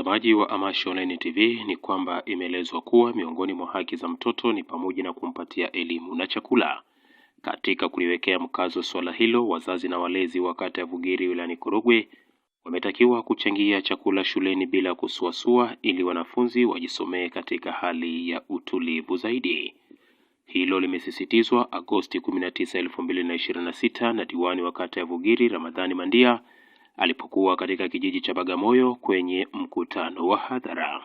Mtazamaji wa Amashi Online TV, ni kwamba imeelezwa kuwa miongoni mwa haki za mtoto ni pamoja na kumpatia elimu na chakula. Katika kuliwekea mkazo swala hilo, wazazi na walezi wa kata ya Vugiri wilayani Korogwe wametakiwa kuchangia chakula shuleni bila kusuasua ili wanafunzi wajisomee katika hali ya utulivu zaidi. Hilo limesisitizwa Agosti 19, 2026 na diwani wa kata ya Vugiri Ramadhani Mandia alipokuwa katika kijiji cha Bagamoyo kwenye mkutano wa hadhara.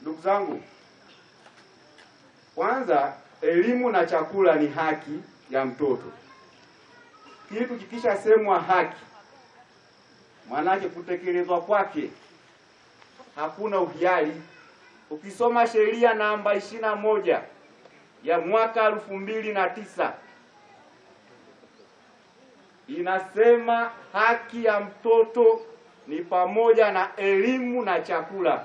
Ndugu zangu, kwanza elimu na chakula ni haki ya mtoto. Kitu kikisha semwa haki, manake kutekelezwa kwake hakuna uhiari. Ukisoma sheria namba 21 ya mwaka 2009 inasema haki ya mtoto ni pamoja na elimu na chakula.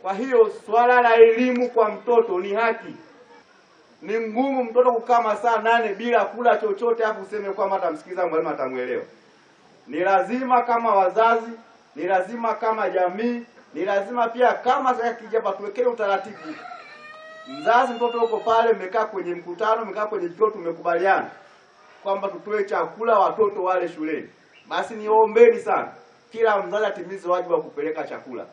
Kwa hiyo swala la elimu kwa mtoto ni haki. Ni ngumu mtoto kukaa masaa 8 bila kula chochote hapo useme kwamba atamsikiza mwalimu atamuelewa. Ni lazima kama wazazi, ni lazima kama jamii, ni lazima pia kama sasa kijapa tuwekee utaratibu. Mzazi mtoto uko pale, mmekaa kwenye mkutano, mmekaa kwenye kikao, tumekubaliana kwamba tutoe chakula watoto wale shuleni. Basi niombeni sana kila mzazi atimize wajibu wa kupeleka chakula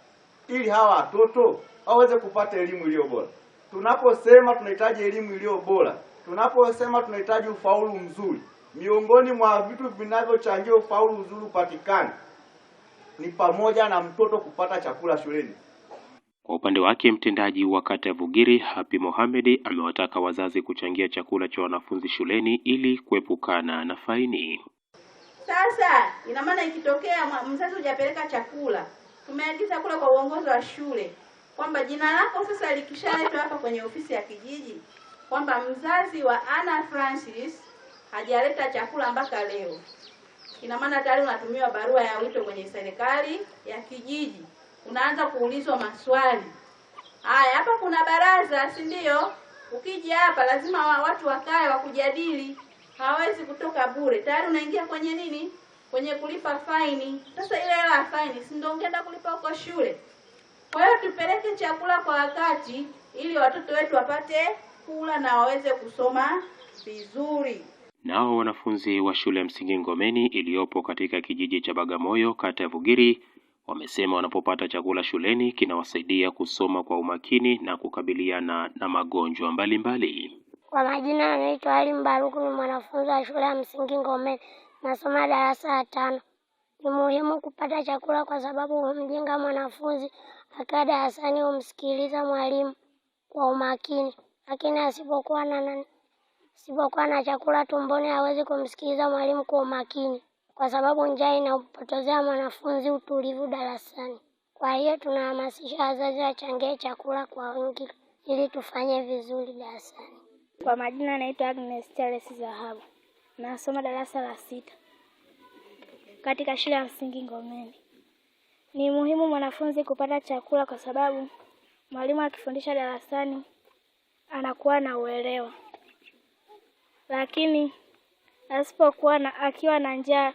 ili hawa watoto waweze kupata elimu iliyo bora. Tunaposema tunahitaji elimu iliyo bora, tunaposema tunahitaji ufaulu mzuri, miongoni mwa vitu vinavyochangia ufaulu mzuri upatikane ni pamoja na mtoto kupata chakula shuleni. Kwa upande wake, mtendaji wa kata ya Vugiri Happy Mohamed amewataka wazazi kuchangia chakula cha wanafunzi shuleni ili kuepukana na faini. Sasa ina maana ikitokea mzazi hujapeleka chakula, tumeagiza kula kwa uongozi wa shule kwamba jina lako sasa likishaletwa hapa kwenye ofisi ya kijiji kwamba mzazi wa Anna Francis hajaleta chakula mpaka leo, ina maana tayari unatumiwa barua ya wito kwenye serikali ya kijiji. Unaanza kuulizwa maswali. Haya, hapa kuna baraza, si ndio? Ukija hapa lazima watu wakae wakujadili. Hawezi kutoka bure. Tayari unaingia kwenye nini? Kwenye kulipa faini. Sasa ile hela ya faini si ndio ungeenda kulipa huko shule. Kwa hiyo tupeleke chakula kwa wakati ili watoto wetu wapate kula na waweze kusoma vizuri. Nao wanafunzi wa shule ya msingi Ngomeni iliyopo katika kijiji cha Bagamoyo kata ya Vugiri wamesema wanapopata chakula shuleni kinawasaidia kusoma kwa umakini na kukabiliana na magonjwa mbalimbali. Kwa majina anaitwa Ali Mbaruku, ni mwanafunzi wa shule ya msingi Ngomeni, nasoma darasa la 5. Ni muhimu kupata chakula kwa sababu humjenga mwanafunzi akiwa darasani, humsikiliza mwalimu kwa umakini. Lakini asipokuwa na chakula tumboni hawezi kumsikiliza mwalimu kwa umakini, kwa sababu njaa inampotezea mwanafunzi utulivu darasani. Kwa hiyo tunahamasisha wazazi wachangie chakula kwa wingi ili tufanye vizuri darasani. Kwa majina naitwa Agnes Charles Zahabu, nasoma darasa la 6 katika shule ya msingi Ngomeni. Ni muhimu mwanafunzi kupata chakula kwa sababu mwalimu akifundisha darasani anakuwa na uelewa. Lakini asipokuwa akiwa na njaa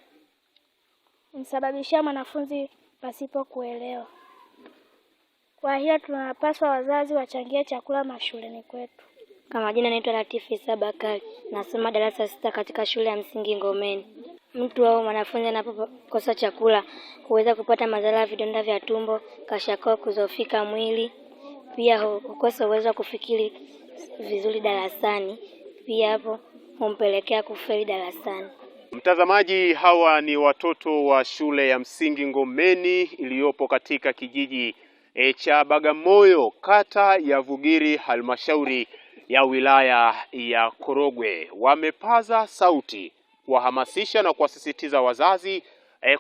msababishia mwanafunzi pasipo kuelewa. Kwa hiyo tunapaswa wazazi wachangie chakula mashuleni kwetu. Kwa majina naitwa Latifu Isa Bakari, nasoma darasa 6 katika shule ya msingi Ngomeni. Mtu au mwanafunzi anapokosa chakula huweza kupata madhara ya vidonda vya tumbo, kashakoo, kuzofika mwili, pia hukosa uwezo kufikiri vizuri darasani, pia hapo humpelekea kufeli darasani. Mtazamaji, hawa ni watoto wa shule ya msingi Ngomeni iliyopo katika kijiji cha Bagamoyo kata ya Vugiri halmashauri ya wilaya ya Korogwe. Wamepaza sauti kuwahamasisha na kuwasisitiza wazazi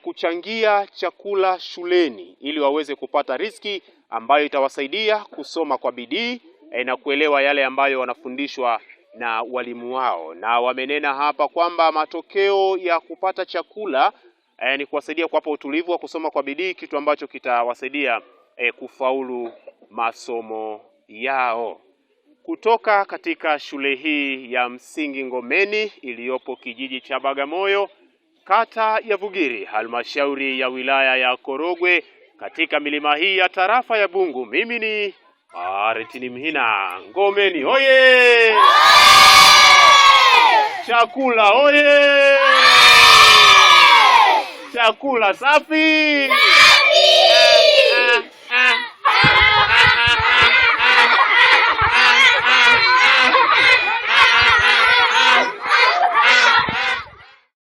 kuchangia chakula shuleni ili waweze kupata riziki ambayo itawasaidia kusoma kwa bidii na kuelewa yale ambayo wanafundishwa na walimu wao. Na wamenena hapa kwamba matokeo ya kupata chakula ni kuwasaidia kuwapa utulivu wa kusoma kwa bidii, kitu ambacho kitawasaidia kufaulu masomo yao. Kutoka katika shule hii ya msingi Ngomeni iliyopo kijiji cha Bagamoyo, kata ya Vugiri, halmashauri ya wilaya ya Korogwe, katika milima hii ya tarafa ya Bungu. Mimi ni Aretini Mhina. Ngomeni oye! Chakula oye! Chakula safi!